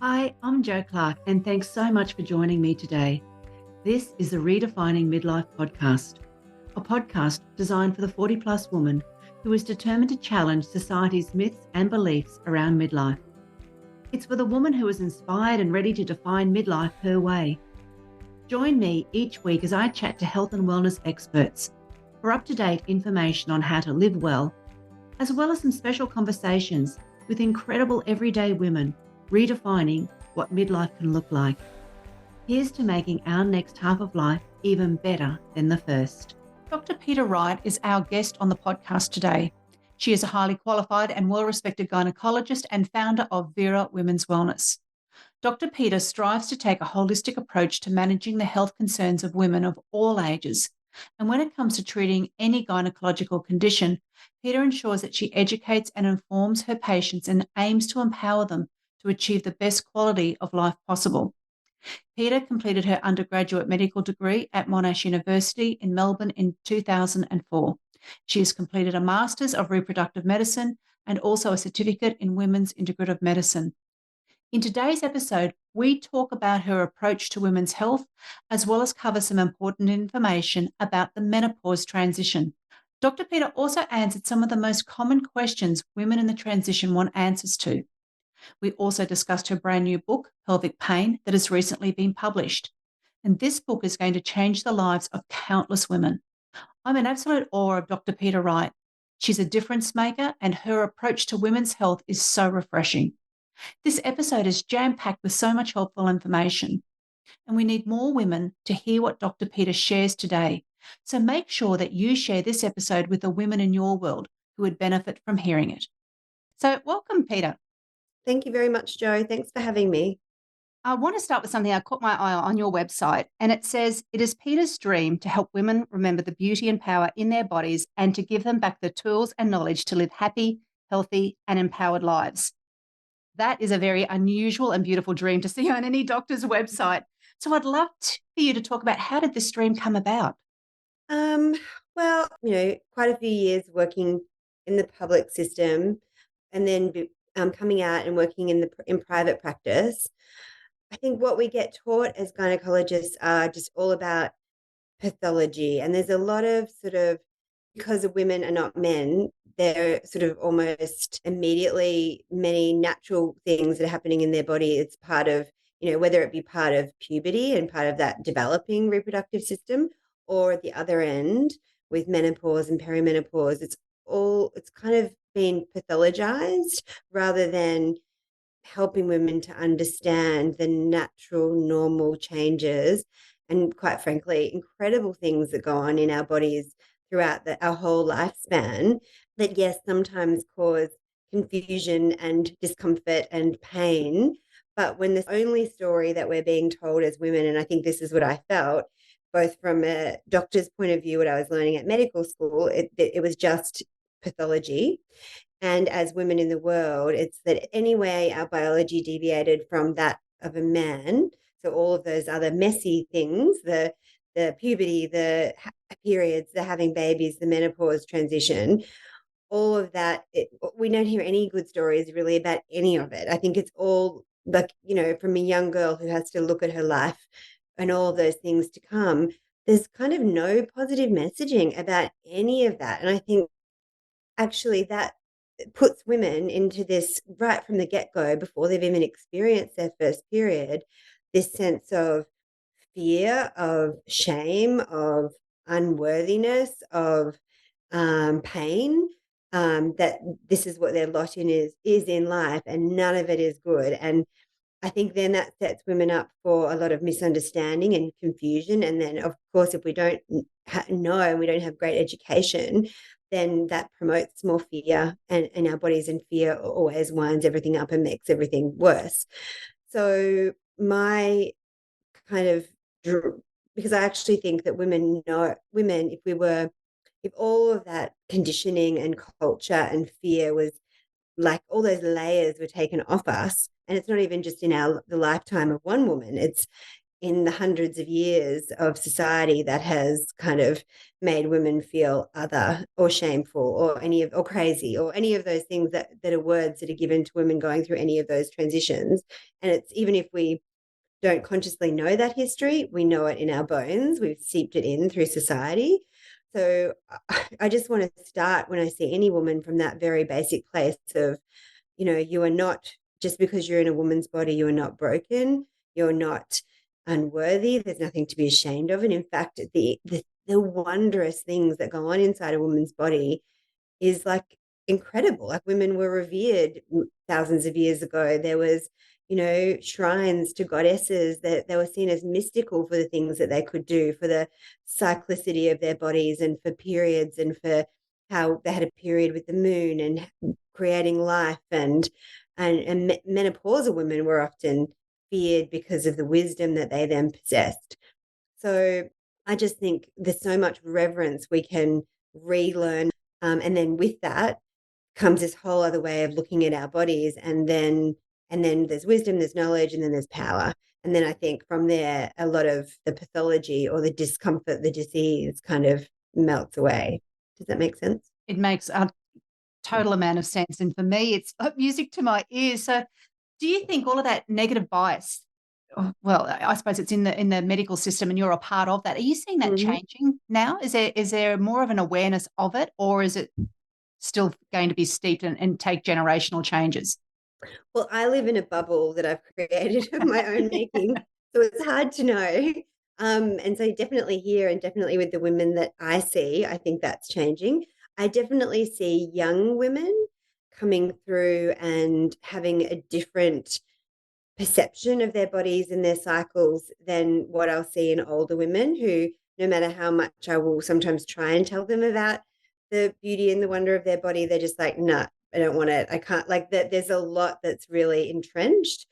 Hi, I'm Jo Clark, and thanks so much for joining me today. This is the Redefining Midlife podcast, a podcast designed for the 40 plus woman who is determined to challenge society's myths and beliefs around midlife. It's for the woman who is inspired and ready to define midlife her way. Join me each week as I chat to health and wellness experts for up-to-date information on how to live well as some special conversations with incredible everyday women redefining what midlife can look like. Here's to making our next half of life even better than the first. Dr. Peta Wright is our guest on the podcast today. She is a highly qualified and well-respected gynaecologist and founder of Vera Women's Wellness. Dr. Peta strives to take a holistic approach to managing the health concerns of women of all ages. And when it comes to treating any gynaecological condition, Peta ensures that she educates and informs her patients and aims to empower them to achieve the best quality of life possible. Peta completed her undergraduate medical degree at Monash University in Melbourne in 2004. She has completed a Master's of Reproductive Medicine and also a certificate in Women's Integrative Medicine. In today's episode, we talk about her approach to women's health, as well as cover some important information about the menopause transition. Dr. Peta also answered some of the most common questions women in the transition want answers to. We also discussed her brand new book, Pelvic Pain, that has recently been published. And this book is going to change the lives of countless women. I'm in absolute awe of Dr. Peta Wright. She's a difference maker, and her approach to women's health is so refreshing. This episode is jam-packed with so much helpful information, and we need more women to hear what Dr. Peta shares today. So make sure that you share this episode with the women in your world who would benefit from hearing it. So welcome, Peta. Thank you very much, Jo. Thanks for having me. I want to start with something I caught my eye on your website, and it says, it is Peta's dream to help women remember the beauty and power in their bodies and to give them back the tools and knowledge to live happy, healthy, and empowered lives. That is a very unusual and beautiful dream to see on any doctor's website. So I'd love for you to talk about, how did this dream come about? Well, quite a few years working in the public system and then coming out and working in private practice. I think what we get taught as gynecologists are just all about pathology. And there's a lot of because of women are not men, they're sort of almost immediately many natural things that are happening in their body. It's part of, whether it be part of puberty and part of that developing reproductive system, or at the other end with menopause and perimenopause, it's kind of been pathologized rather than helping women to understand the natural, normal changes and, quite frankly, incredible things that go on in our bodies throughout our whole lifespan that, yes, sometimes cause confusion and discomfort and pain. But when the only story that we're being told as women, and I think this is what I felt, both from a doctor's point of view, what I was learning at medical school, it was just pathology. And as women in the world, it's that anyway our biology deviated from that of a man. So all of those other messy things, the puberty, the periods, the having babies, the menopause transition, all of that, we don't hear any good stories really about any of it. I think it's all like, from a young girl who has to look at her life and all of those things to come, there's kind of no positive messaging about any of that. And I think actually that puts women into this right from the get-go, before they've even experienced their first period, this sense of fear, of shame, of unworthiness, of pain, that this is what their lot is in life, and none of it is good. And I think then that sets women up for a lot of misunderstanding and confusion. And then, of course, if we don't know and we don't have great education, then that promotes more fear, and our bodies in fear always winds everything up and makes everything worse. So my kind of, because I actually think that women, if all of that conditioning and culture and fear was like all those layers were taken off us, and it's not even just in the lifetime of one woman, it's in the hundreds of years of society that has kind of made women feel other or shameful or crazy or any of those things that are words that are given to women going through any of those transitions. And it's even if we don't consciously know that history, we know it in our bones. We've seeped it in through society. So I just want to start when I see any woman from that very basic place of, you are not, just because you're in a woman's body, you are not broken. You're not unworthy. There's nothing to be ashamed of. And in fact, the wondrous things that go on inside a woman's body is like incredible. Like women were revered thousands of years ago. There was, shrines to goddesses that they were seen as mystical for the things that they could do, for the cyclicity of their bodies and for periods and for how they had a period with the moon and creating life and menopausal women were often feared because of the wisdom that they then possessed. So I just think there's so much reverence we can relearn. And then with that comes this whole other way of looking at our bodies. And then there's wisdom, there's knowledge, and then there's power. And then I think from there, a lot of the pathology or the discomfort, the disease kind of melts away. Does that make sense? It makes a total amount of sense. And for me, it's music to my ears. So do you think all of that negative bias, well, I suppose it's in the medical system and you're a part of that. Are you seeing that changing now? Is there more of an awareness of it, or is it still going to be steeped and take generational changes? Well, I live in a bubble that I've created of my own making, so it's hard to know. And so definitely here and definitely with the women that I see, I think that's changing. I definitely see young women coming through and having a different perception of their bodies and their cycles than what I'll see in older women who, no matter how much I will sometimes try and tell them about the beauty and the wonder of their body, they're just like, nah, I don't want it. I can't, like that. There's a lot that's really entrenched.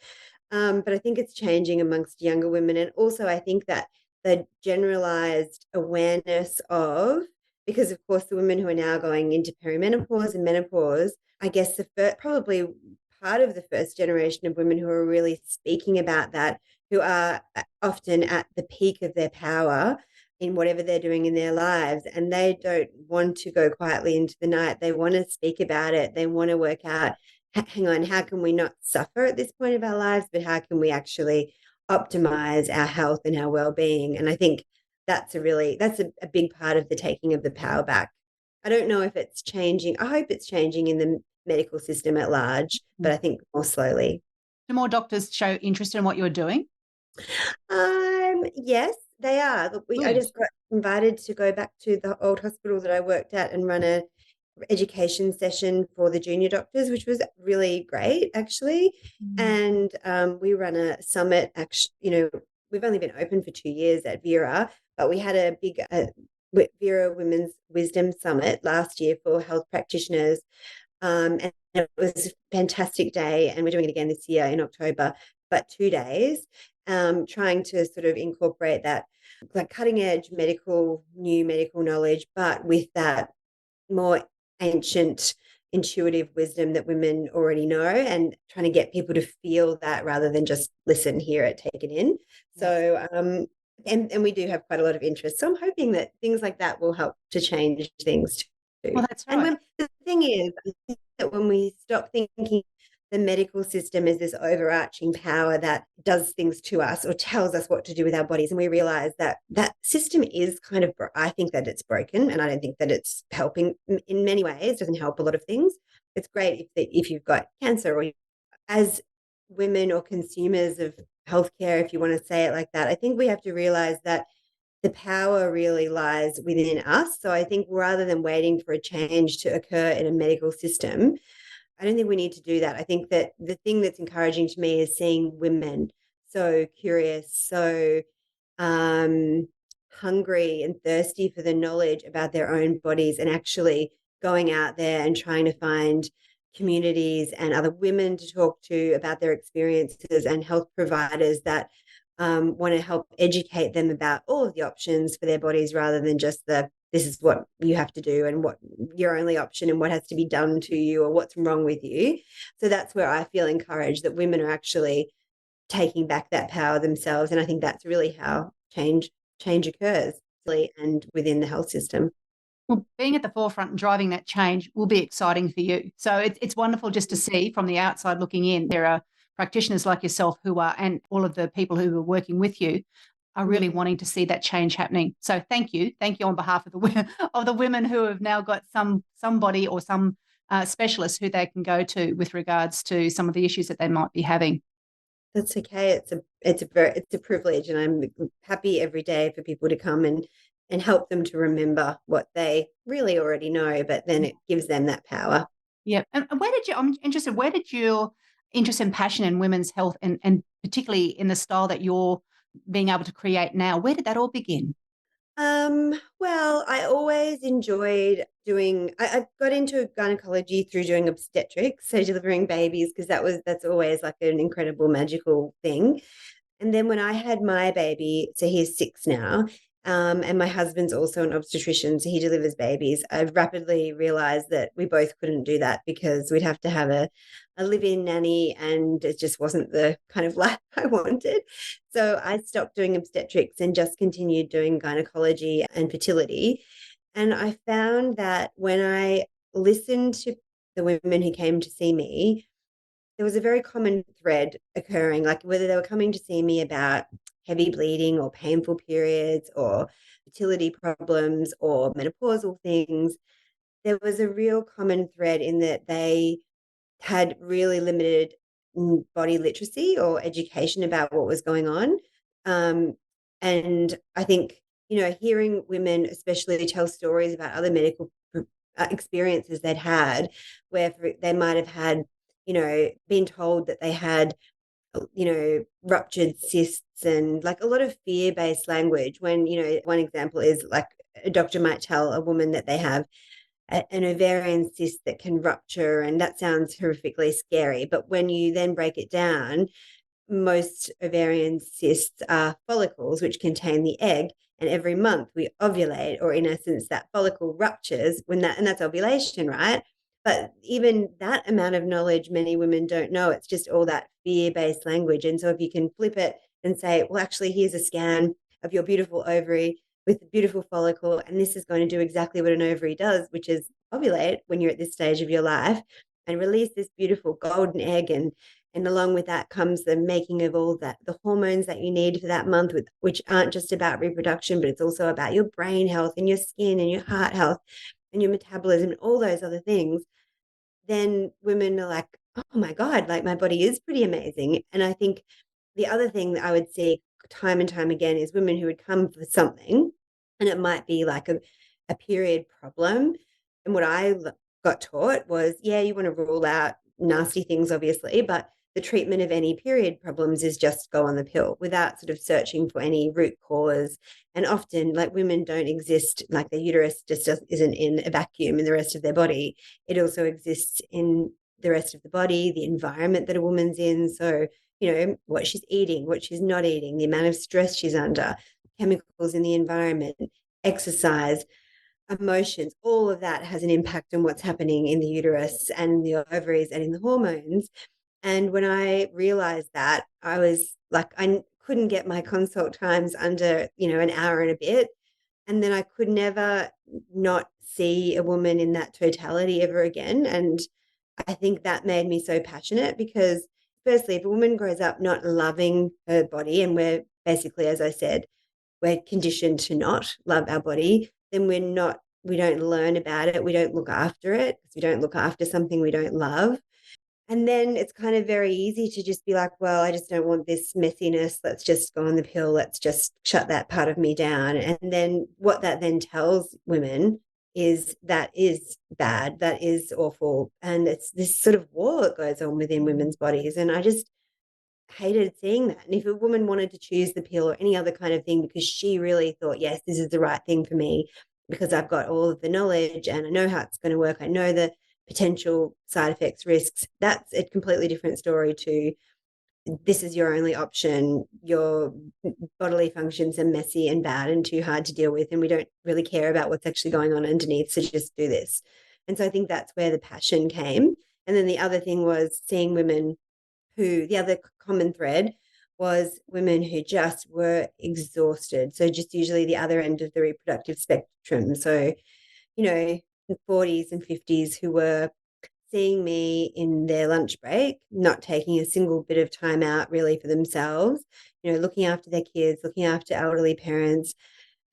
But I think it's changing amongst younger women. And also I think that the generalized awareness of, because of course the women who are now going into perimenopause and menopause, I guess probably part of the first generation of women who are really speaking about that, who are often at the peak of their power in whatever they're doing in their lives, and they don't want to go quietly into the night. They want to speak about it. They want to work out, hang on, how can we not suffer at this point of our lives, but how can we actually optimize our health and our well-being? And I think that's a big part of the taking of the power back. I don't know if it's changing. I hope it's changing in the medical system at large, but I think more slowly. Do more doctors show interest in what you're doing? Yes, they are. I just got invited to go back to the old hospital that I worked at and run a education session for the junior doctors, which was really great, actually. And we run a summit. Actually, we've only been open for 2 years at Vera, but we had a big Vera Women's Wisdom Summit last year for health practitioners. And it was a fantastic day, and we're doing it again this year in October, but 2 days, trying to sort of incorporate that like cutting edge new medical knowledge, but with that more ancient intuitive wisdom that women already know, and trying to get people to feel that rather than just listen, hear it, take it in. So and we do have quite a lot of interest. So I'm hoping that things like that will help to change things too. Well, that's right. And the thing is, I think that when we stop thinking the medical system is this overarching power that does things to us or tells us what to do with our bodies, and we realize that that system is kind of, I think that it's broken, and I don't think that it's helping in many ways. It doesn't help a lot of things. It's great if you've got cancer, or as women or consumers of healthcare, if you want to say it like that, I think we have to realize that the power really lies within us. So I think rather than waiting for a change to occur in a medical system, I don't think we need to do that. I think that the thing that's encouraging to me is seeing women so curious, so hungry and thirsty for the knowledge about their own bodies, and actually going out there and trying to find communities and other women to talk to about their experiences, and health providers that want to help educate them about all of the options for their bodies, rather than just this is what you have to do and what your only option and what has to be done to you or what's wrong with you. So that's where I feel encouraged that women are actually taking back that power themselves. And I think that's really how change occurs, and within the health system. Well, being at the forefront and driving that change will be exciting for you. So it's wonderful just to see from the outside looking in. There are practitioners like yourself who are, and all of the people who are working with you are really wanting to see that change happening. So thank you on behalf of the women who have now got somebody or some specialist who they can go to with regards to some of the issues that they might be having. That's okay. It's a privilege, and I'm happy every day for people to come and help them to remember what they really already know, but then it gives them that power. Yeah. And I'm interested, where did your interest and passion in women's health and particularly in the style that you're being able to create now, where did that all begin? Well, I always enjoyed I got into gynecology through doing obstetrics, so delivering babies, because that's always like an incredible magical thing. And then when I had my baby, so he's 6 now, and my husband's also an obstetrician, so he delivers babies. I rapidly realized that we both couldn't do that because we'd have to have a live-in nanny, and it just wasn't the kind of life I wanted. So I stopped doing obstetrics and just continued doing gynecology and fertility. And I found that when I listened to the women who came to see me, there was a very common thread occurring, like whether they were coming to see me about heavy bleeding or painful periods or fertility problems or menopausal things. There was a real common thread in that they had really limited body literacy or education about what was going on. And I think, hearing women especially tell stories about other medical experiences they'd had, where they might have had, been told that they had, ruptured cysts, and like a lot of fear-based language, when, one example is like a doctor might tell a woman that they have an ovarian cyst that can rupture, and that sounds horrifically scary. But when you then break it down, most ovarian cysts are follicles which contain the egg, and every month we ovulate, or in essence that follicle ruptures and that's ovulation, right? But even that amount of knowledge, many women don't know. It's just all that fear-based language. And so if you can flip it and say, well, actually, here's a scan of your beautiful ovary with a beautiful follicle, and this is going to do exactly what an ovary does, which is ovulate when you're at this stage of your life and release this beautiful golden egg, and along with that comes the making of all that, the hormones that you need for that month, which aren't just about reproduction, but it's also about your brain health and your skin and your heart health and your metabolism and all those other things. Then women are like, oh my God, like my body is pretty amazing. And I think the other thing that I would see time and time again is women who would come for something, and it might be like a period problem. And what I got taught was, yeah, you want to rule out nasty things, obviously, but the treatment of any period problems is just go on the pill without sort of searching for any root cause. And often, like, women don't exist, like their uterus just isn't in a vacuum in the rest of their body. It also exists in the rest of the body, the environment that a woman's in. So, what she's eating, what she's not eating, the amount of stress she's under, chemicals in the environment, exercise, emotions, all of that has an impact on what's happening in the uterus and the ovaries and in the hormones. And when I realized that, I was like, I couldn't get my consult times under, an hour and a bit. And then I could never not see a woman in that totality ever again. And I think that made me so passionate because, firstly, if a woman grows up not loving her body, and we're basically, as I said, we're conditioned to not love our body, then we don't learn about it. We don't look after it because we don't look after something we don't love. And then it's kind of very easy to just be like, well, I just don't want this messiness. Let's just go on the pill. Let's just shut that part of me down. And then what that then tells women is that is bad. That is awful. And it's this sort of war that goes on within women's bodies. And I just hated seeing that. And if a woman wanted to choose the pill or any other kind of thing because she really thought, yes, this is the right thing for me because I've got all of the knowledge and I know how it's going to work. I know the potential side effects, risks. That's a completely different story to this is your only option. Your bodily functions are messy and bad and too hard to deal with. And we don't really care about what's actually going on underneath. So just do this. And so I think that's where the passion came. And then the other thing was seeing women the other common thread was women who just were exhausted. So just usually the other end of the reproductive spectrum. So, the 40s and 50s who were seeing me in their lunch break, not taking a single bit of time out really for themselves, looking after their kids, looking after elderly parents,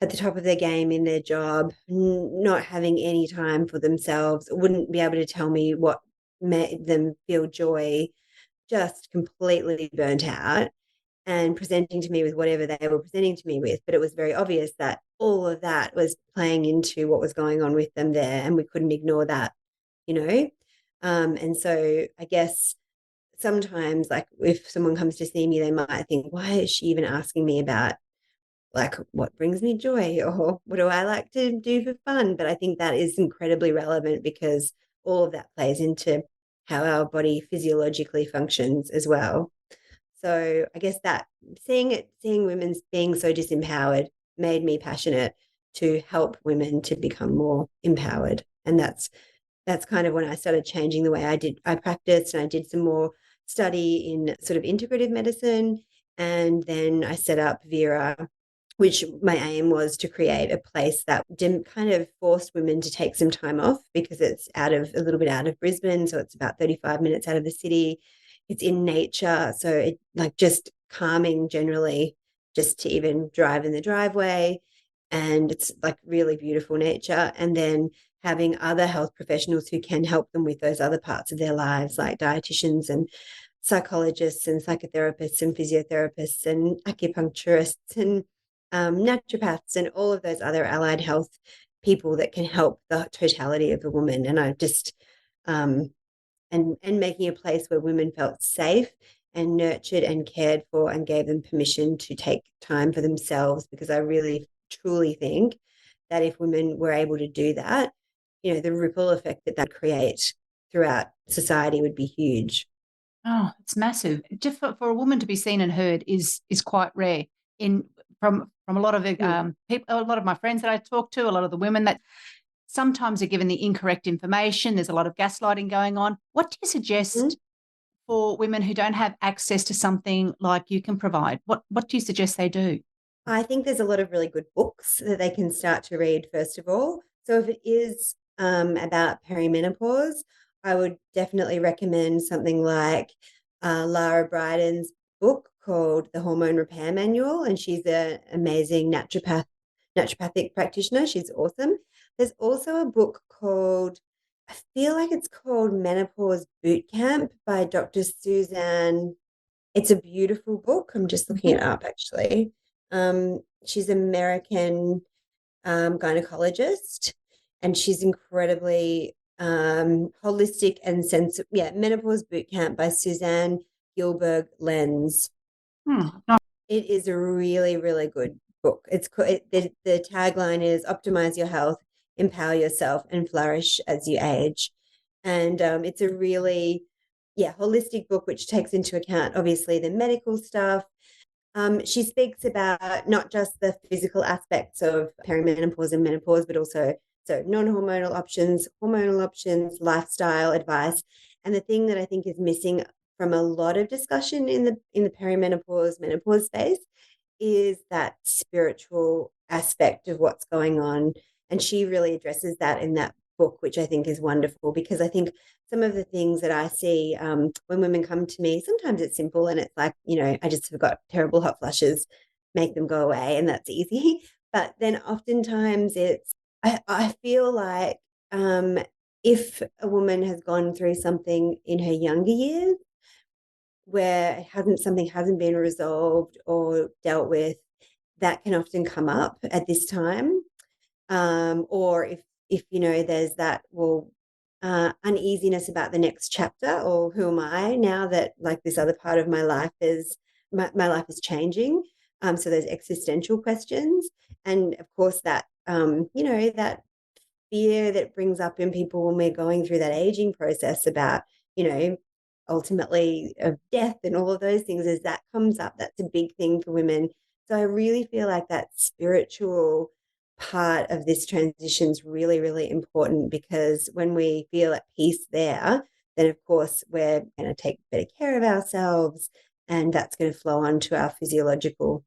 at the top of their game in their job, not having any time for themselves, wouldn't be able to tell me what made them feel joy, just completely burnt out and presenting to me with whatever they were presenting to me with. But it was very obvious that all of that was playing into what was going on with them there, and we couldn't ignore that, you know? And so I guess sometimes, like, if someone comes to see me, they might think, why is she even asking me about, like, what brings me joy or what do I like to do for fun? But I think that is incredibly relevant because all of that plays into how our body physiologically functions as well. So I guess that seeing women being so disempowered made me passionate to help women to become more empowered. And that's kind of when I started changing the way I practiced, and I did some more study in sort of integrative medicine. And then I set up Vera, which my aim was to create a place that kind of forced women to take some time off, because it's a little bit out of Brisbane. So it's about 35 minutes out of the city. It's in nature. So it, like, just calming generally, just to even drive in the driveway. And it's like really beautiful nature. And then having other health professionals who can help them with those other parts of their lives, like dietitians and psychologists and psychotherapists and physiotherapists and acupuncturists and naturopaths and all of those other allied health people that can help the totality of a woman. And I just and making a place where women felt safe and nurtured and cared for, and gave them permission to take time for themselves, because I really truly think that if women were able to do that, the ripple effect that create throughout society would be huge. Oh, it's massive. Just for a woman to be seen and heard is quite rare. From a lot of people, a lot of my friends that I talk to, a lot of the women that sometimes are given the incorrect information. There's a lot of gaslighting going on. What do you suggest for women who don't have access to something like you can provide? What do you suggest they do? I think there's a lot of really good books that they can start to read, first of all. So if it is about perimenopause, I would definitely recommend something like Lara Bryden's book called The Hormone Repair Manual, and she's an amazing naturopathic practitioner. She's awesome. There's also a book called, I feel like it's called Menopause Boot Camp by Dr. Suzanne. It's a beautiful book. I'm just looking it up, actually. She's an American gynecologist, and she's incredibly holistic and Menopause Boot Camp by Suzanne Gilberg Lenz. It is a really, really good book. The tagline is optimize your health, empower yourself, and flourish as you age. And it's a really, holistic book, which takes into account, obviously, the medical stuff. She speaks about not just the physical aspects of perimenopause and menopause, but also non-hormonal options, hormonal options, lifestyle advice. And the thing that I think is missing from a lot of discussion in the perimenopause, menopause space is that spiritual aspect of what's going on. And she really addresses that in that book, which I think is wonderful, because I think some of the things that I see when women come to me, sometimes it's simple and it's like, I just have got terrible hot flushes, make them go away, and that's easy. But then oftentimes I feel like if a woman has gone through something in her younger years where something hasn't been resolved or dealt with, that can often come up at this time. Or if there's that uneasiness about the next chapter, or who am I now that, like, this other part of my life my life is changing. So there's existential questions, and of course that that fear that brings up in people when we're going through that aging process about ultimately of death and all of those things, as that comes up, that's a big thing for women. So I really feel like that spiritual part of this transition is really, really important, because when we feel at peace there, then of course we're going to take better care of ourselves, and that's going to flow onto our physical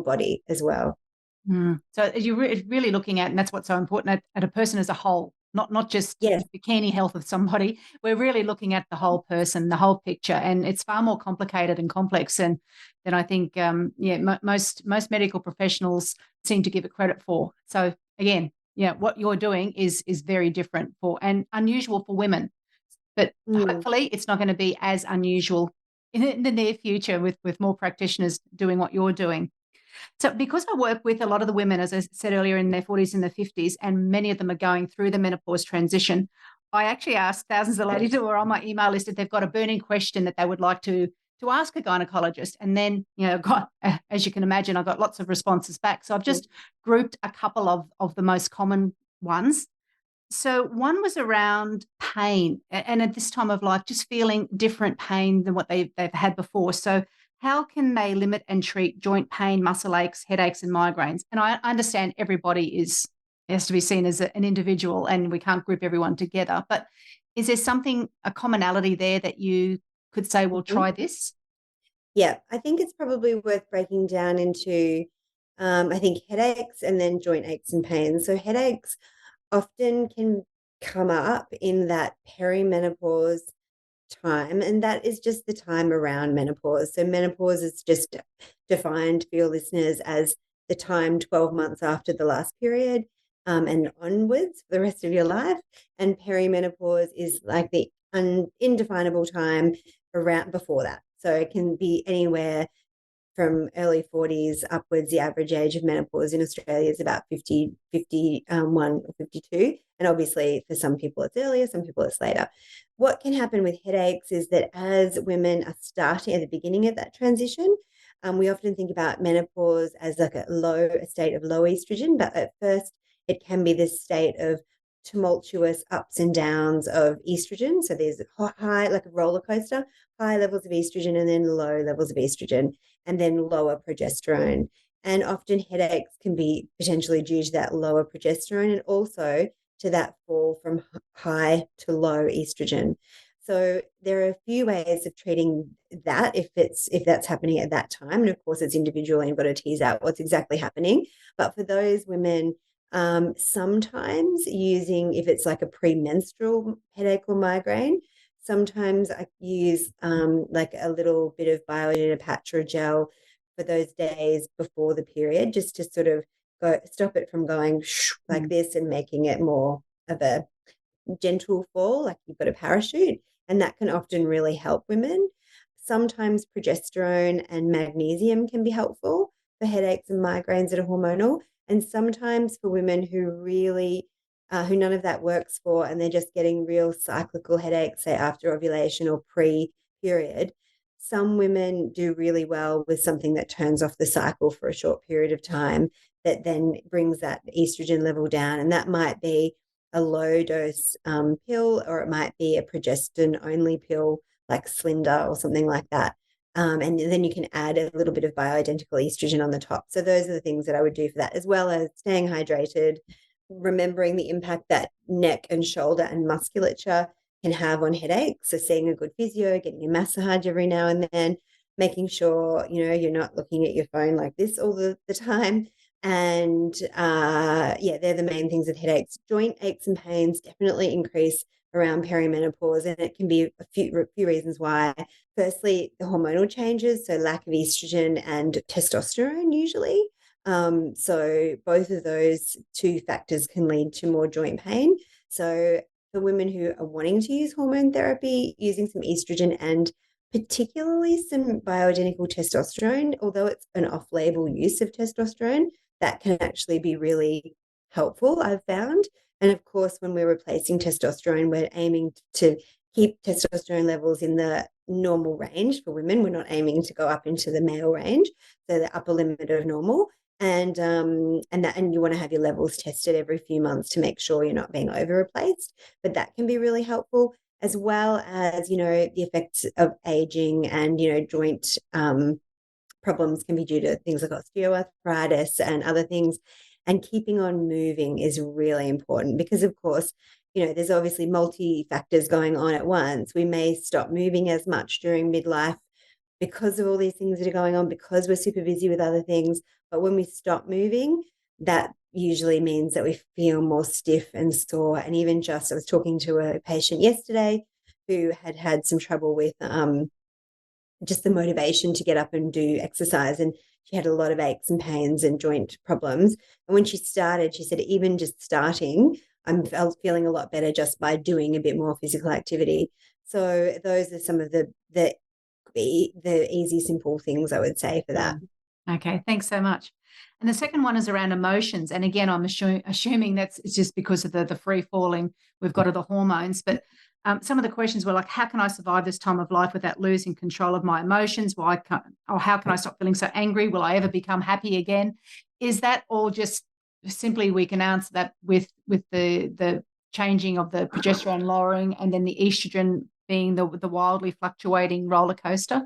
body as well. So you're really looking at, and that's what's so important, at a person as a whole, not just Yes. the bikini health of somebody. We're really looking at the whole person, the whole picture, and it's far more complicated and complex than I think. Most medical professionals seem to give it credit for. So again, what you're doing is very different and unusual for women, but hopefully it's not going to be as unusual in the near future with more practitioners doing what you're doing. So because I work with a lot of the women, as I said earlier, in their 40s and their 50s, and many of them are going through the menopause transition, I actually ask thousands of ladies who are on my email list if they've got a burning question that they would like to ask a gynecologist. And then, as you can imagine, I got lots of responses back. So I've just grouped a couple of the most common ones. So one was around pain, and at this time of life, just feeling different pain than what they've had before. So how can they limit and treat joint pain, muscle aches, headaches, and migraines? And I understand everybody has to be seen as an individual, and we can't group everyone together. But is there a commonality there that you could say, well, try this? Yeah, I think it's probably worth breaking down into, I think, headaches and then joint aches and pains. So headaches often can come up in that perimenopause time, and that is just the time around menopause. So menopause is just defined for your listeners as the time 12 months after the last period, and onwards for the rest of your life. And perimenopause is like the indefinable time around before that. So it can be anywhere from early 40s upwards. The average age of menopause in Australia is about 51 or 52. And obviously for some people it's earlier, some people it's later. What can happen with headaches is that as women are starting at the beginning of that transition, we often think about menopause as like a state of low estrogen, but at first it can be this state of tumultuous ups and downs of estrogen. So there's high, like a roller coaster, high levels of estrogen and then low levels of estrogen, and then lower progesterone. And often headaches can be potentially due to that lower progesterone and also to that fall from high to low estrogen. So there are a few ways of treating that if that's happening at that time. And of course, it's individual and you've got to tease out what's exactly happening. But for those women, sometimes if it's like a premenstrual headache or migraine, sometimes I use like a little bit of bioidentical patch or gel for those days before the period, just to sort of stop it from going like this and making it more of a gentle fall, like you've got a parachute. And that can often really help women. Sometimes progesterone and magnesium can be helpful for headaches and migraines that are hormonal. And sometimes for women who really, who none of that works for, and they're just getting real cyclical headaches, say after ovulation or pre-period, some women do really well with something that turns off the cycle for a short period of time that then brings that estrogen level down. And that might be a low dose pill, or it might be a progestin only pill like Slinda or something like that. And then you can add a little bit of bioidentical estrogen on the top. So those are the things that I would do for that, as well as staying hydrated, remembering the impact that neck and shoulder and musculature can have on headaches. So seeing a good physio, getting a massage every now and then, making sure, you're not looking at your phone like this all the time. And they're the main things with headaches. Joint aches and pains definitely increase around perimenopause, and it can be a few reasons why. Firstly, the hormonal changes, so lack of estrogen and testosterone usually. So both of those two factors can lead to more joint pain. So for women who are wanting to use hormone therapy, using some estrogen and particularly some bioidentical testosterone, although it's an off-label use of testosterone, that can actually be really helpful, I've found. And of course, when we're replacing testosterone, we're aiming to keep testosterone levels in the normal range for women. We're not aiming to go up into the male range, so the upper limit of normal. And you want to have your levels tested every few months to make sure you're not being over replaced. But that can be really helpful, as well as, the effects of aging and, joint problems can be due to things like osteoarthritis and other things. And keeping on moving is really important because, of course, there's obviously multi factors going on at once. We may stop moving as much during midlife because of all these things that are going on, because we're super busy with other things. But when we stop moving, that usually means that we feel more stiff and sore. And even just, I was talking to a patient yesterday who had some trouble with just the motivation to get up and do exercise. And she had a lot of aches and pains and joint problems. And when she started, she said, even just starting, I'm feeling a lot better just by doing a bit more physical activity. So those are some of the easy, simple things I would say for that. Okay, thanks so much. And the second one is around emotions. And again, I'm assuming that's it's just because of the free falling we've got of the hormones. But some of the questions were like, how can I survive this time of life without losing control of my emotions? How can I stop feeling so angry? Will I ever become happy again? Is that all just simply we can answer that with the changing of the progesterone lowering and then the estrogen being the wildly fluctuating roller coaster?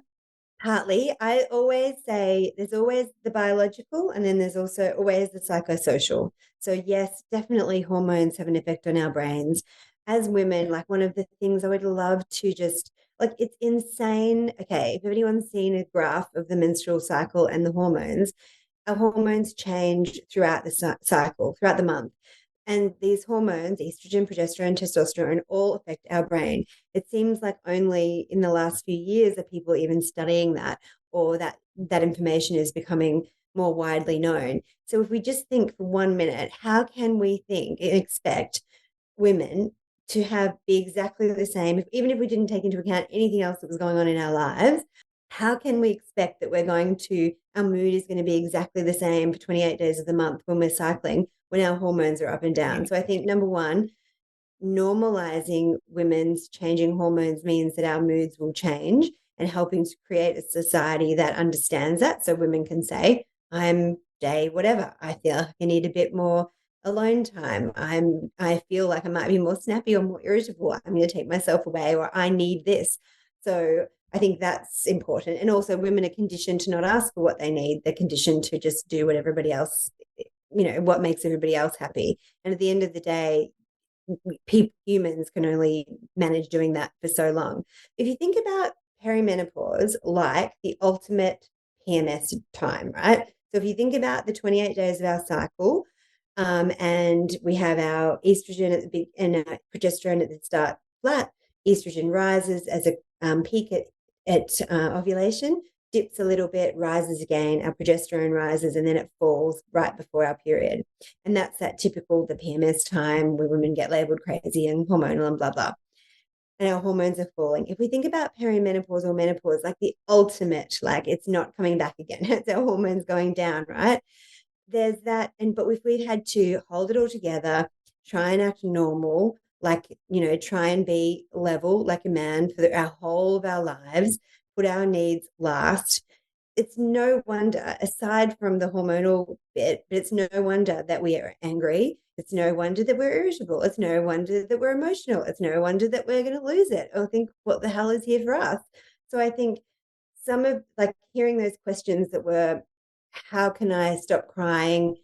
Partly. I always say there's always the biological and then there's also always the psychosocial. So yes, definitely hormones have an effect on our brains. As women, like one of the things I would love to just like, it's insane. Okay, if anyone's seen a graph of the menstrual cycle and the hormones, our hormones change throughout the cycle, throughout the month. And these hormones, estrogen, progesterone, testosterone, all affect our brain. It seems like only in the last few years are people even studying that, or that information is becoming more widely known. So if we just think for 1 minute, how can we think and expect women to be exactly the same, even if we didn't take into account anything else that was going on in our lives? How can we expect that our mood is going to be exactly the same for 28 days of the month when we're cycling, when our hormones are up and down? So I think number one, normalizing women's changing hormones means that our moods will change, and helping to create a society that understands that. So women can say, I'm day whatever. I feel like I need a bit more alone time. I feel like I might be more snappy or more irritable. I'm going to take myself away, or I need this. So I think that's important. And also women are conditioned to not ask for what they need. They're conditioned to just do what everybody else, what makes everybody else happy. And at the end of the day, humans can only manage doing that for so long. If you think about perimenopause like the ultimate PMS time, right? So if you think about the 28 days of our cycle, and we have our estrogen at the big and progesterone at the start flat, estrogen rises as a peak at ovulation, dips a little bit, rises again, our progesterone rises, and then it falls right before our period. And that's that typical, the PMS time where women get labeled crazy and hormonal and blah, blah. And our hormones are falling. If we think about perimenopause or menopause, like the ultimate, like it's not coming back again, it's our hormones going down, right? There's that. But if we'd had to hold it all together, try and act normal, like, try and be level like a man for our whole of our lives, put our needs last, it's no wonder, aside from the hormonal bit, but it's no wonder that we are angry. It's no wonder that we're irritable. It's no wonder that we're emotional. It's no wonder that we're going to lose it or think, what the hell is here for us? So I think some of like hearing those questions that were, how can I stop crying?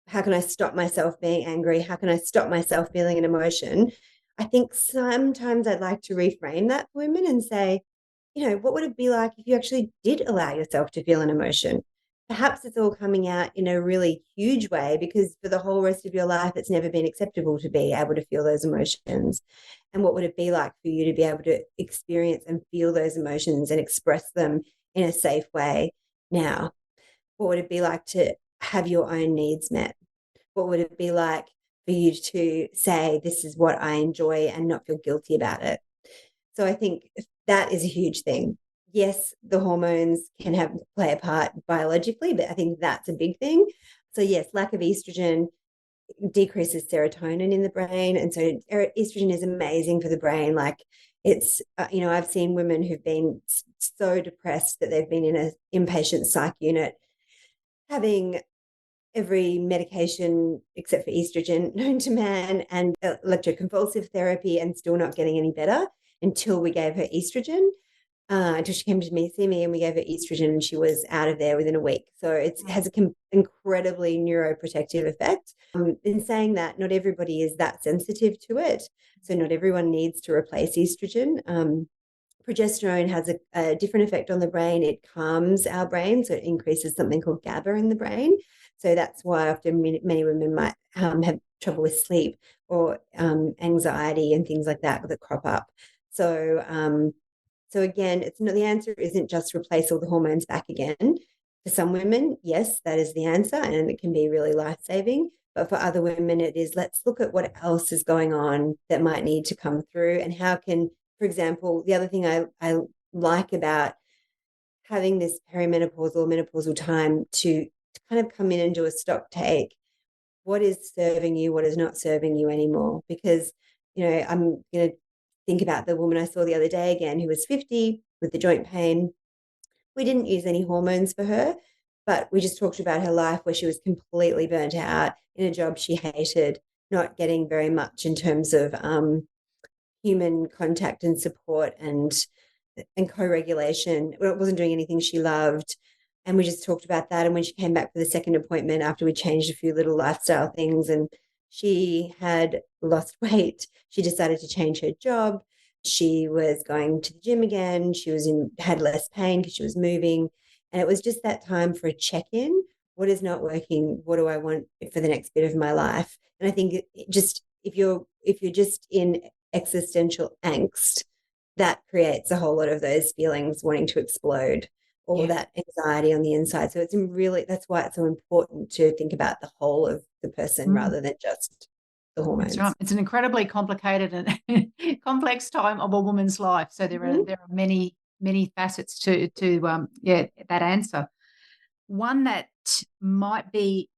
How can I stop myself being angry? How can I stop myself feeling an emotion? I think sometimes I'd like to reframe that for women and say, what would it be like if you actually did allow yourself to feel an emotion? Perhaps it's all coming out in a really huge way because for the whole rest of your life, it's never been acceptable to be able to feel those emotions. And what would it be like for you to be able to experience and feel those emotions and express them in a safe way now? What would it be like to have your own needs met? What would it be like for you to say, this is what I enjoy and not feel guilty about it? So I think that is a huge thing. Yes, the hormones can play a part biologically, but I think that's a big thing. So yes, lack of estrogen decreases serotonin in the brain. And so estrogen is amazing for the brain. Like it's, I've seen women who've been so depressed that they've been in an inpatient psych unit having every medication except for estrogen known to man and electroconvulsive therapy and still not getting any better until we gave her estrogen, until she came to see me and we gave her estrogen and she was out of there within a week. So it has an incredibly neuroprotective effect. In saying that, not everybody is that sensitive to it. So not everyone needs to replace estrogen. progesterone has a different effect on the brain. It calms our brain, so it increases something called GABA in the brain. So that's why often many women might have trouble with sleep or anxiety and things like that crop up. So so again, it's not, the answer isn't just replace all the hormones back again. For some women, yes, that is the answer, and it can be really life-saving. But for other women, it is, let's look at what else is going on that might need to come through, and how can, for example, the other thing I like about having this perimenopausal or menopausal time to kind of come in and do a stock take. What is serving you? What is not serving you anymore? Because, I'm going to think about the woman I saw the other day again, who was 50 with the joint pain. We didn't use any hormones for her, but we just talked about her life where she was completely burnt out in a job she hated, not getting very much in terms of human contact and support and co-regulation. It wasn't doing anything she loved. And we just talked about that. And when she came back for the second appointment, after we changed a few little lifestyle things, and she had lost weight, she decided to change her job. She was going to the gym again. She had less pain because she was moving. And it was just that time for a check-in. What is not working? What do I want for the next bit of my life? And I think just if you're just in existential angst, that creates a whole lot of those feelings wanting to explode, or that anxiety on the inside. So that's why it's so important to think about the whole of the person rather than just the hormones. That's right. It's an incredibly complicated and complex time of a woman's life. So there are many facets to that answer. One that might be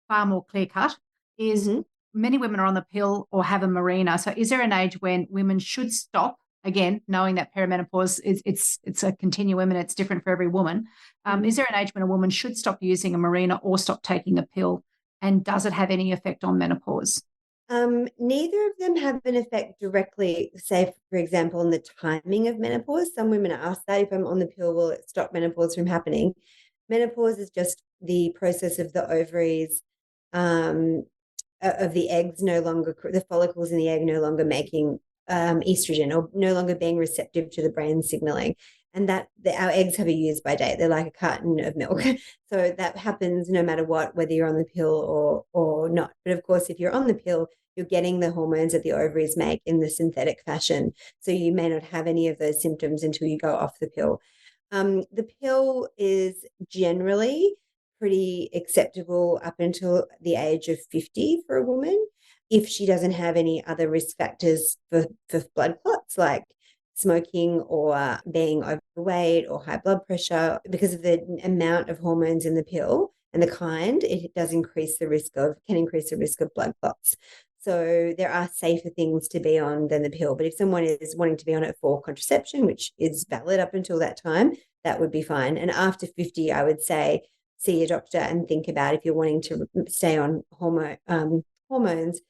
far more clear cut is many women are on the pill or have a Mirena. So is there an age when women should stop? Again, knowing that perimenopause it's a continuum and it's different for every woman. Is there an age when a woman should stop using a Mirena or stop taking a pill? And does it have any effect on menopause? Neither of them have an effect directly, say, for example, on the timing of menopause. Some women are asked that, if I'm on the pill, will it stop menopause from happening? Menopause is just the process of the ovaries, of the eggs the follicles in the egg no longer making estrogen, or no longer being receptive to the brain signaling. And that our eggs have a use by date. They're like a carton of milk. So that happens no matter what, whether you're on the pill or not. But of course, if you're on the pill, you're getting the hormones that the ovaries make in the synthetic fashion. So you may not have any of those symptoms until you go off the pill. The pill is generally pretty acceptable up until the age of 50 for a woman, if she doesn't have any other risk factors for blood clots, like smoking or being overweight or high blood pressure. Because of the amount of hormones in the pill and the kind, it does can increase the risk of blood clots. So there are safer things to be on than the pill. But if someone is wanting to be on it for contraception, which is valid up until that time, that would be fine. And after 50, I would say, see your doctor and think about, if you're wanting to stay on hormones,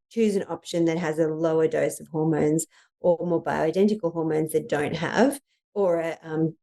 choose an option that has a lower dose of hormones, or more bioidentical hormones that don't have, or a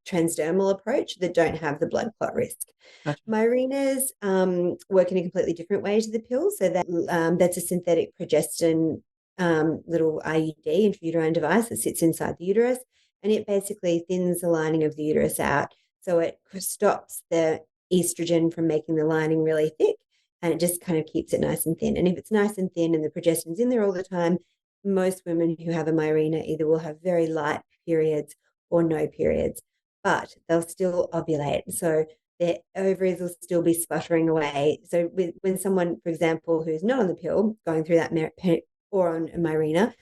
transdermal approach that don't have the blood clot risk. Gotcha. Mirenas work in a completely different way to the pill. So that's a synthetic progestin little IUD, intrauterine device, that sits inside the uterus, and it basically thins the lining of the uterus out. So it stops the estrogen from making the lining really thick, and it just kind of keeps it nice and thin. And if it's nice and thin and the progestin's in there all the time, most women who have a Mirena either will have very light periods or no periods, but they'll still ovulate. So their ovaries will still be sputtering away. So when someone, for example, who's not on the pill, going through that or on a Mirena,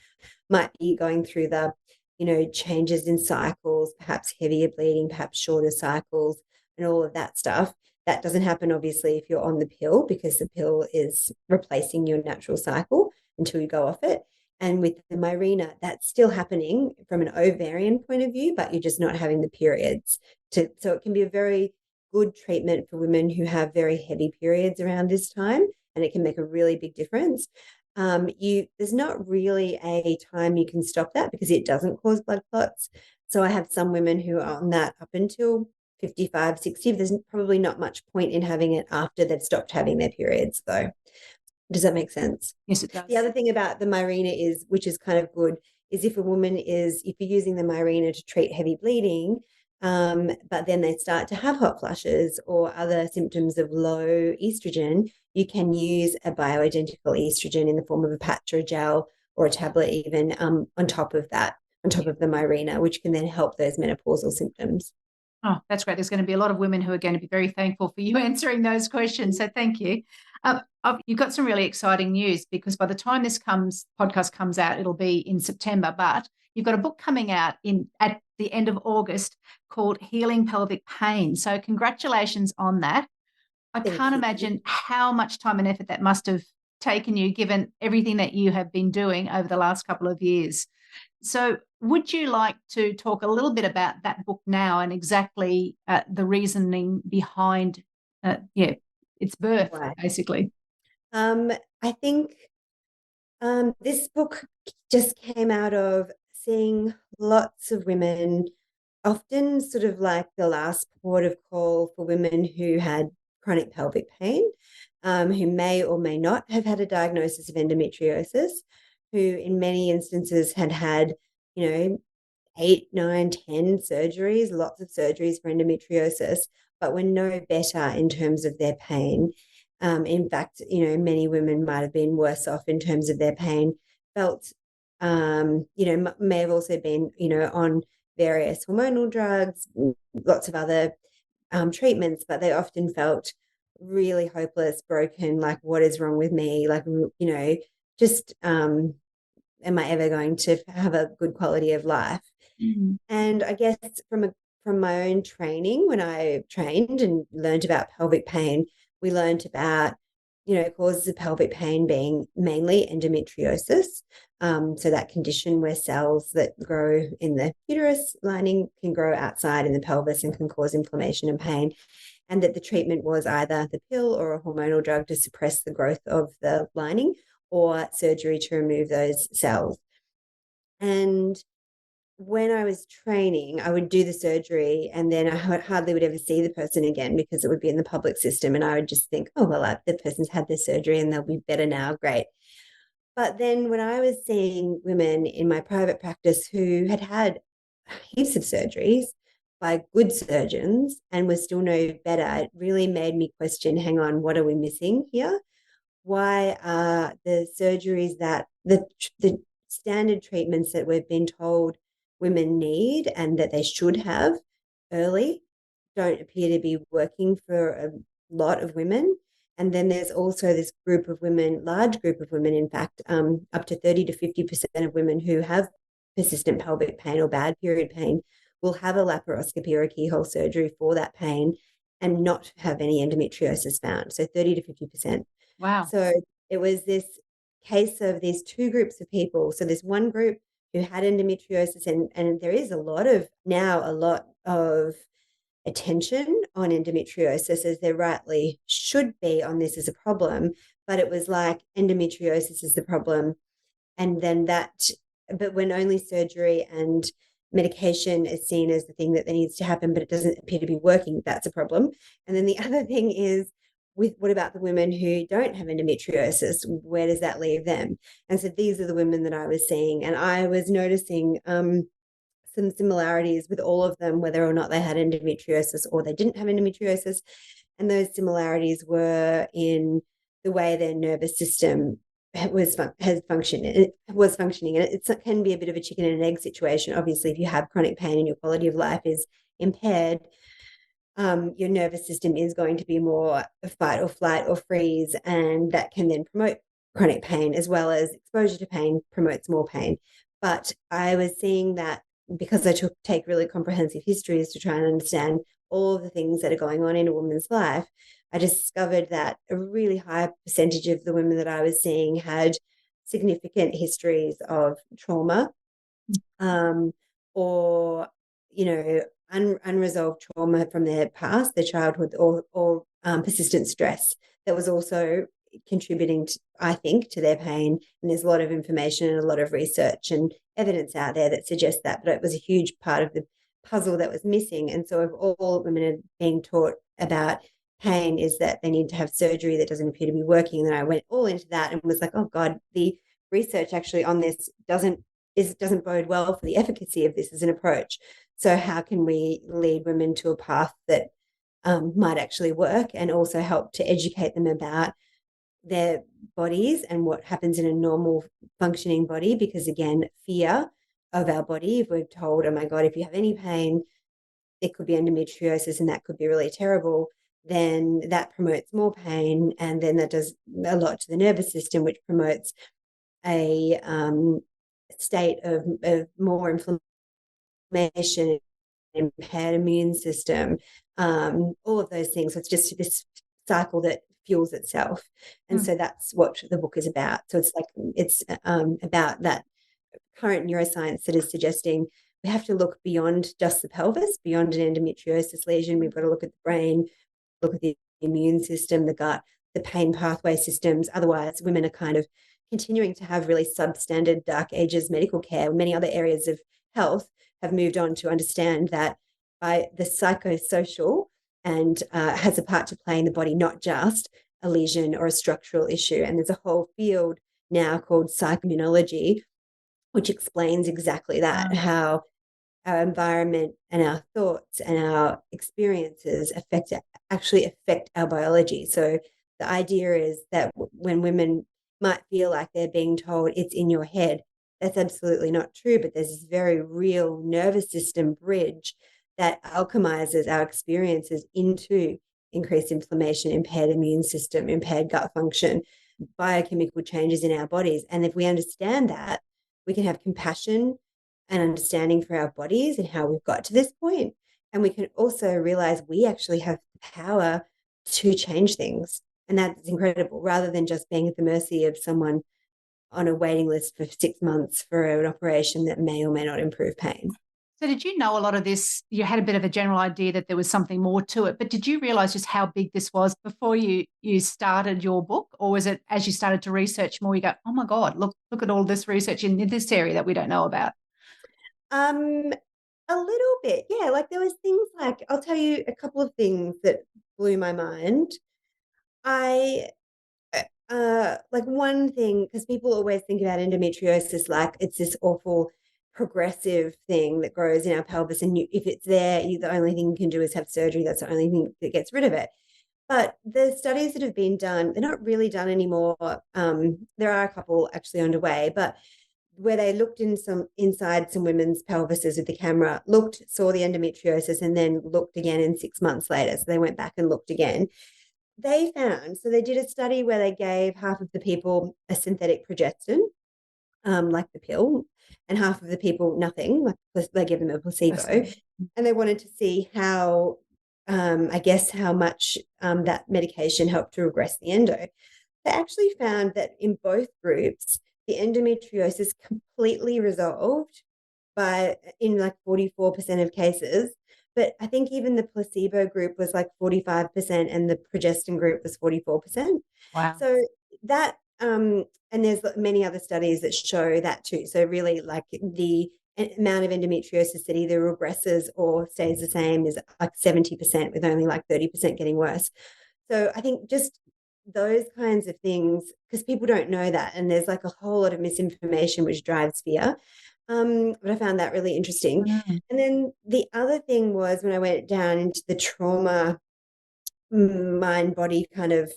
might be going through the, changes in cycles, perhaps heavier bleeding, perhaps shorter cycles, and all of that stuff. That doesn't happen, obviously, if you're on the pill, because the pill is replacing your natural cycle until you go off it. And with the Mirena, that's still happening from an ovarian point of view, but you're just not having the periods. So it can be a very good treatment for women who have very heavy periods around this time, and it can make a really big difference. There's not really a time you can stop that, because it doesn't cause blood clots. So I have some women who are on that up until 55, 60. There's probably not much point in having it after they've stopped having their periods, though. Does that make sense? Yes, it does. The other thing about the Mirena is, which is kind of good, is if you're using the Mirena to treat heavy bleeding, but then they start to have hot flushes or other symptoms of low estrogen, you can use a bioidentical estrogen in the form of a patch or a gel or a tablet even on top of that, on top of the Mirena, which can then help those menopausal symptoms. Oh, that's great. There's going to be a lot of women who are going to be very thankful for you answering those questions. So thank you. You've got some really exciting news, because by the time this podcast comes out, it'll be in September. But you've got a book coming out at the end of August called Healing Pelvic Pain. So congratulations on that. I can't imagine how much time and effort that must have taken you, given everything that you have been doing over the last couple of years. So would you like to talk a little bit about that book now and exactly the reasoning behind its birth, basically? I think this book just came out of seeing lots of women, often sort of like the last port of call for women who had chronic pelvic pain, who may or may not have had a diagnosis of endometriosis, who in many instances had, 8, 9, 10 surgeries, lots of surgeries for endometriosis, but were no better in terms of their pain. In fact, many women might have been worse off in terms of their pain, felt, may have also been, on various hormonal drugs, lots of other treatments, but they often felt really hopeless, broken, like, what is wrong with me? Like, just, am I ever going to have a good quality of life? Mm-hmm. And I guess from my own training, when I trained and learned about pelvic pain, we learned about, causes of pelvic pain being mainly endometriosis. So that condition where cells that grow in the uterus lining can grow outside in the pelvis and can cause inflammation and pain. And that the treatment was either the pill or a hormonal drug to suppress the growth of the lining, or surgery to remove those cells. And when I was training, I would do the surgery and then I hardly would ever see the person again, because it would be in the public system. And I would just think, oh, well, the person's had this surgery and they'll be better now. Great. But then when I was seeing women in my private practice who had heaps of surgeries by good surgeons and were still no better, it really made me question, hang on, what are we missing here? Why are the surgeries that the standard treatments that we've been told women need and that they should have early don't appear to be working for a lot of women? And then there's also this group of women, large group of women, in fact, up to 30 to 50% of women who have persistent pelvic pain or bad period pain will have a laparoscopy or a keyhole surgery for that pain and not have any endometriosis found. So 30 to 50%. Wow. So it was this case of these two groups of people. So there's one group who had endometriosis, and there is a lot of attention on endometriosis, as there rightly should be on this as a problem, but it was like endometriosis is the problem. And then but when only surgery and medication is seen as the thing that needs to happen, but it doesn't appear to be working, that's a problem. And then the other thing is, what about the women who don't have endometriosis? Where does that leave them? And so these are the women that I was seeing, and I was noticing some similarities with all of them, whether or not they had endometriosis or they didn't have endometriosis. And those similarities were in the way their nervous system was functioning. And it can be a bit of a chicken and an egg situation. Obviously, if you have chronic pain and your quality of life is impaired, your nervous system is going to be more fight or flight or freeze, and that can then promote chronic pain, as well as exposure to pain promotes more pain. But I was seeing that because I take really comprehensive histories to try and understand all of the things that are going on in a woman's life, I discovered that a really high percentage of the women that I was seeing had significant histories of trauma, or, unresolved trauma from their past, their childhood, or persistent stress that was also contributing, I think, to their pain. And there's a lot of information and a lot of research and evidence out there that suggests that, but it was a huge part of the puzzle that was missing. And so if all women are being taught about pain is that they need to have surgery that doesn't appear to be working, and then I went all into that and was like, oh God, the research actually on this doesn't doesn't bode well for the efficacy of this as an approach. So how can we lead women to a path that might actually work, and also help to educate them about their bodies and what happens in a normal functioning body? Because again, fear of our body, if we're told, oh my God, if you have any pain, it could be endometriosis and that could be really terrible, then that promotes more pain. And then that does a lot to the nervous system, which promotes a state of more inflammation, impaired immune system, all of those things. So it's just this cycle that fuels itself. And so that's what the book is about. So it's about that current neuroscience that is suggesting we have to look beyond just the pelvis, beyond an endometriosis lesion. We've got to look at the brain, look at the immune system, the gut, the pain pathway systems. Otherwise, women are kind of continuing to have really substandard dark ages medical care. Many other areas of health have moved on to understand that by the psychosocial and has a part to play in the body, not just a lesion or a structural issue. And there's a whole field now called psychimmunology, which explains exactly that, how our environment and our thoughts and our experiences actually affect our biology. So the idea is that when women might feel like they're being told it's in your head, that's absolutely not true, but there's this very real nervous system bridge that alchemizes our experiences into increased inflammation, impaired immune system, impaired gut function, biochemical changes in our bodies. And if we understand that, we can have compassion and understanding for our bodies and how we've got to this point. And we can also realize we actually have the power to change things. And that's incredible, rather than just being at the mercy of someone on a waiting list for 6 months for an operation that may or may not improve pain. So did you know a lot of this? You had a bit of a general idea that there was something more to it, but did you realize just how big this was before you started your book? Or was it as you started to research more, you go, oh my God, look at all this research in this area that we don't know about? A little bit, yeah. Like there was things like, I'll tell you a couple of things that blew my mind. Like one thing, because people always think about endometriosis like it's this awful progressive thing that grows in our pelvis, and if it's there, the only thing you can do is have surgery. That's the only thing that gets rid of it. But the studies that have been done, they're not really done anymore. There are a couple actually underway, but where they looked inside some women's pelvises with the camera, saw the endometriosis, and then looked again in 6 months later. So they went back and looked again. They found, so they did a study where they gave half of the people a synthetic progestin, like the pill, and half of the people nothing, like they gave them a placebo. And they wanted to see how, how much that medication helped to regress the endo. They actually found that in both groups, the endometriosis completely resolved in like 44% of cases. But I think even the placebo group was like 45% and the progestin group was 44%. Wow. So that, and there's many other studies that show that too. So really like the amount of endometriosis that either regresses or stays the same is like 70%, with only like 30% getting worse. So I think just those kinds of things, because people don't know that, and there's like a whole lot of misinformation which drives fear. But I found that really interesting. And then the other thing was when I went down into the trauma mind body kind of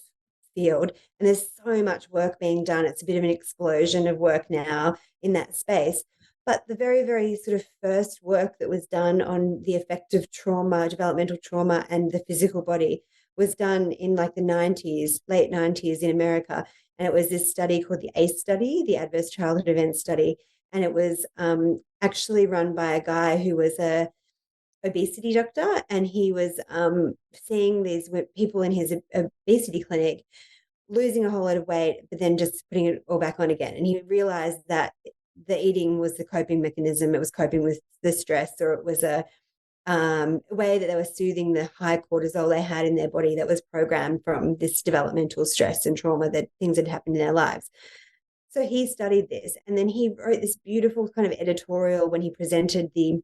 field, and there's so much work being done. It's a bit of an explosion of work now in that space. But the very, very sort of first work that was done on the effect of trauma, developmental trauma, and the physical body was done in like the 90s, late 90s in America. And it was this study called the ACE study, the Adverse Childhood Event Study. And it was actually run by a guy who was a obesity doctor, and he was seeing these people in his obesity clinic losing a whole lot of weight, but then just putting it all back on again. And he realized that the eating was the coping mechanism. It was coping with the stress, or it was a way that they were soothing the high cortisol they had in their body that was programmed from this developmental stress and trauma, that things had happened in their lives. So he studied this, and then he wrote this beautiful kind of editorial when he presented the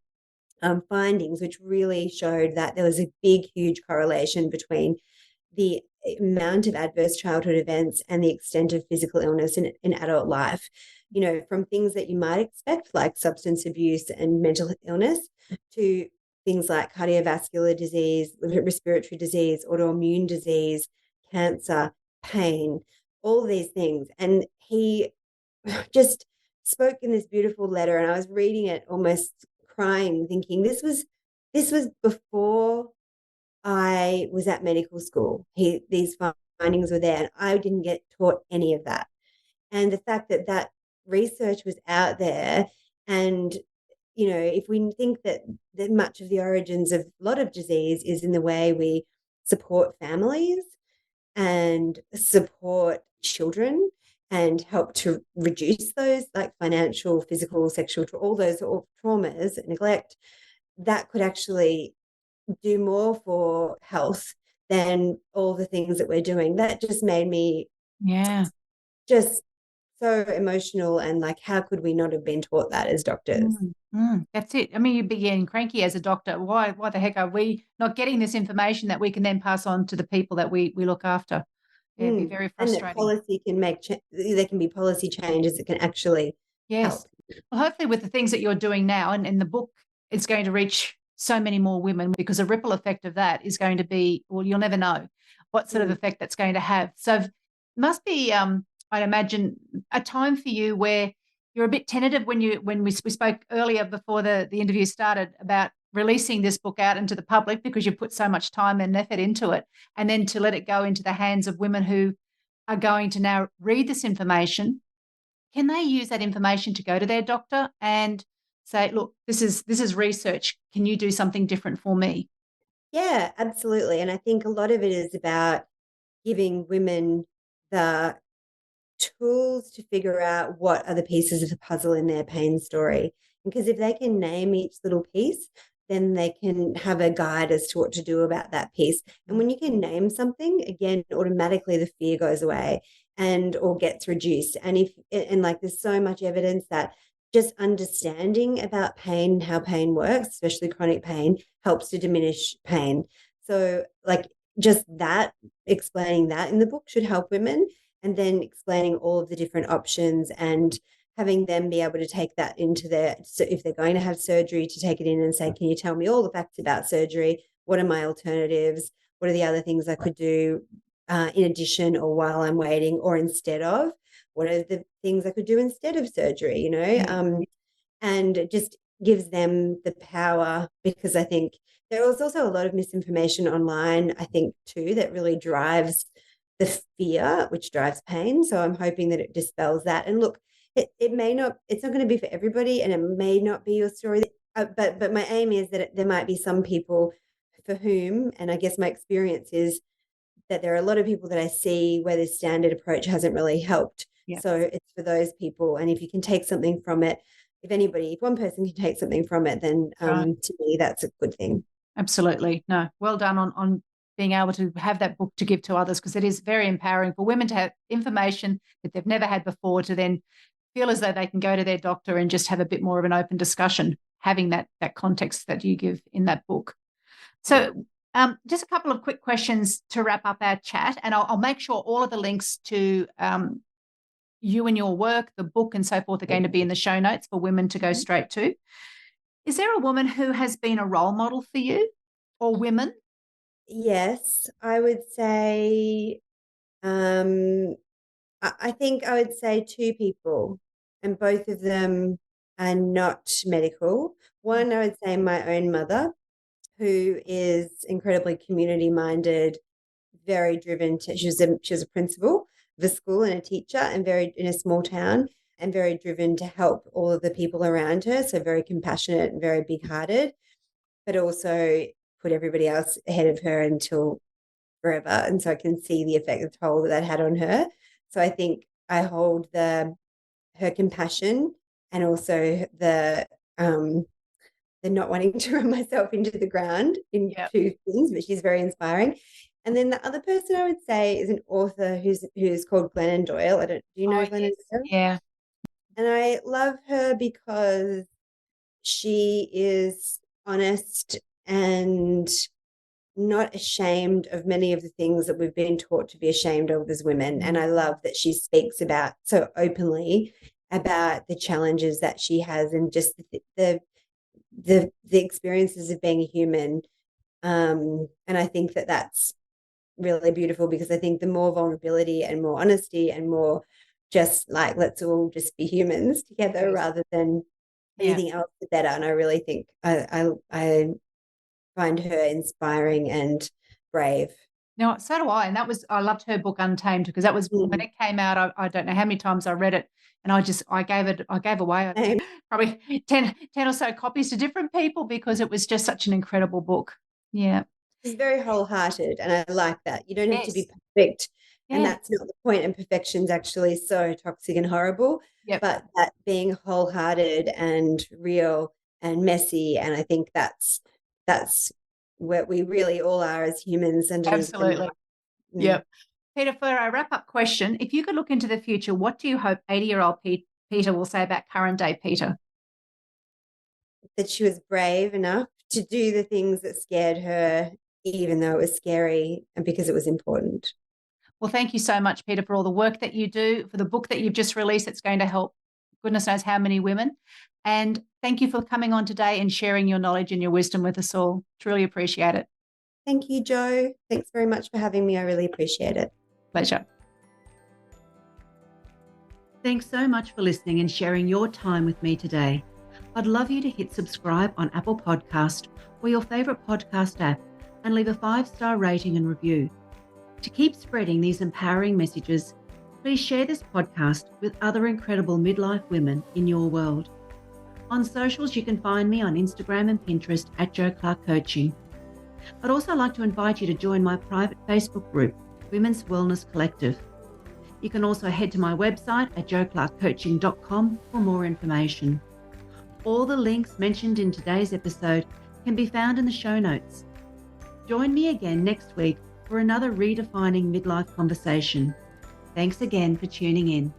findings, which really showed that there was a big, huge correlation between the amount of adverse childhood events and the extent of physical illness in adult life, you know, from things that you might expect, like substance abuse and mental illness, to things like cardiovascular disease, respiratory disease, autoimmune disease, cancer, pain, all these things. And he just spoke in this beautiful letter, and I was reading it almost crying, thinking this was before I was at medical school. These findings were there, and I didn't get taught any of that. And the fact that that research was out there, and you know, if we think that much of the origins of a lot of disease is in the way we support families and support children and help to reduce those, like financial, physical, sexual, all those traumas, neglect, that could actually do more for health than all the things that we're doing. That just made me just so emotional, and like, how could we not have been taught that as doctors? That's it. I mean, you'd be getting cranky as a doctor. Why the heck are we not getting this information that we can then pass on to the people that we look after? It'd be very frustrating. And that policy can there can be policy changes that can actually help. Well, hopefully with the things that you're doing now and in the book, it's going to reach so many more women, because the ripple effect of that is going to be, well, you'll never know what sort of effect that's going to have. So it must be, I'd imagine, a time for you where you're a bit tentative when we spoke earlier before the interview started about releasing this book out into the public, because you put so much time and effort into it, and then to let it go into the hands of women who are going to now read this information. Can they use that information to go to their doctor and say, look, this is research. Can you do something different for me? Yeah, absolutely. And I think a lot of it is about giving women the tools to figure out what are the pieces of the puzzle in their pain story. Because if they can name each little piece, then they can have a guide as to what to do about that piece. And when you can name something, again, automatically the fear goes away and or gets reduced. And like, there's so much evidence that just understanding about pain, how pain works, especially chronic pain, helps to diminish pain. So like, just that, explaining that in the book should help women, and then explaining all of the different options and having them be able to take that into so if they're going to have surgery, to take it in and say, can you tell me all the facts about surgery? What are my alternatives? What are the other things I could do in addition, or while I'm waiting, or instead of? What are the things I could do instead of surgery, you know? And it just gives them the power, because I think there was also a lot of misinformation online, I think, too, that really drives the fear, which drives pain. So I'm hoping that it dispels that. And look, it's not going to be for everybody, and it may not be your story. But my aim is that there might be some people for whom, and I guess my experience is that there are a lot of people that I see where this standard approach hasn't really helped. Yeah. So it's for those people. And if you can take something from it, if one person can take something from it, then to me, that's a good thing. Absolutely. No, well done on being able to have that book to give to others, because it is very empowering for women to have information that they've never had before, to then feel as though they can go to their doctor and just have a bit more of an open discussion, having that context that you give in that book. So just a couple of quick questions to wrap up our chat, and I'll make sure all of the links to you and your work, the book and so forth, are going to be in the show notes for women to go straight to. Is there a woman who has been a role model for you, or women? Yes, I would say, I think I would say two people, and both of them are not medical. One, I would say my own mother, who is incredibly community-minded, very driven. She was a principal of a school and a teacher, and very in a small town, and very driven to help all of the people around her. So very compassionate and very big-hearted, but also put everybody else ahead of her until forever. And so I can see the effect, the toll that had on her. So I think I hold her compassion, and also the not wanting to run myself into the ground in two things, but she's very inspiring. And then the other person I would say is an author who's called Glennon Doyle. Do you know Glennon Doyle? Yeah. And I love her because she is honest and not ashamed of many of the things that we've been taught to be ashamed of as women. And I love that she speaks about so openly about the challenges that she has and just the experiences of being a human. And I think that that's really beautiful, because I think the more vulnerability and more honesty and more just like, let's all just be humans together rather than anything else, the better. And I really think I find her inspiring and brave. No, so do I. And I loved her book Untamed, because that was when it came out. I don't know how many times I read it, and I gave away probably 10 or so copies to different people, because it was just such an incredible book. Yeah. She's very wholehearted, and I like that. You don't have to be perfect, and that's not the point. And perfection's actually so toxic and horrible. But that being wholehearted and real and messy, and I think that's what we really all are as humans. Absolutely. Yep. Peta, for our wrap-up question, if you could look into the future, what do you hope 80-year-old Peta will say about current-day Peta? That she was brave enough to do the things that scared her, even though it was scary, and because it was important. Well, thank you so much, Peta, for all the work that you do, for the book that you've just released. It's going to help goodness knows how many women. And thank you for coming on today and sharing your knowledge and your wisdom with us all. Truly appreciate it. Thank you, Jo. Thanks very much for having me. I really appreciate it. Pleasure. Thanks so much for listening and sharing your time with me today. I'd love you to hit subscribe on Apple Podcast or your favourite podcast app and leave a 5-star rating and review. To keep spreading these empowering messages, please share this podcast with other incredible midlife women in your world. On socials, you can find me on Instagram and Pinterest at Jo Clark Coaching. I'd also like to invite you to join my private Facebook group, Women's Wellness Collective. You can also head to my website at joclarkcoaching.com for more information. All the links mentioned in today's episode can be found in the show notes. Join me again next week for another redefining midlife conversation. Thanks again for tuning in.